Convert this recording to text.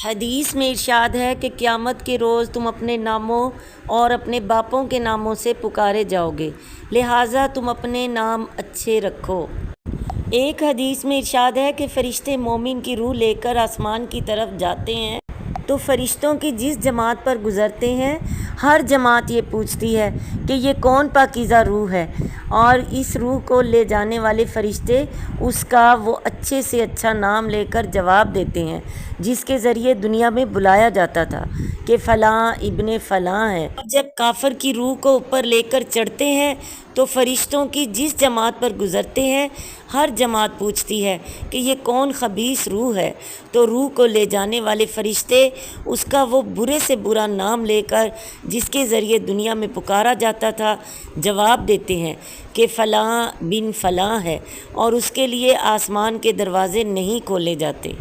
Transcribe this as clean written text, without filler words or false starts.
حدیث میں ارشاد ہے کہ قیامت کے روز تم اپنے ناموں اور اپنے باپوں کے ناموں سے پکارے جاؤ گے، لہٰذا تم اپنے نام اچھے رکھو۔ ایک حدیث میں ارشاد ہے کہ فرشتے مومن کی روح لے کر آسمان کی طرف جاتے ہیں تو فرشتوں کی جس جماعت پر گزرتے ہیں ہر جماعت یہ پوچھتی ہے کہ یہ کون پاکیزہ روح ہے، اور اس روح کو لے جانے والے فرشتے اس کا وہ اچھے سے اچھا نام لے کر جواب دیتے ہیں جس کے ذریعے دنیا میں بلایا جاتا تھا کہ فلاں ابن فلاں ہے۔ اور جب کافر کی روح کو اوپر لے کر چڑھتے ہیں تو فرشتوں کی جس جماعت پر گزرتے ہیں ہر جماعت پوچھتی ہے کہ یہ کون خبیث روح ہے، تو روح کو لے جانے والے فرشتے اس کا وہ برے سے برا نام لے کر جس کے ذریعے دنیا میں پکارا جاتا تھا جواب دیتے ہیں کہ فلاں بن فلاں ہے، اور اس کے لیے آسمان کے دروازے نہیں کھولے جاتے۔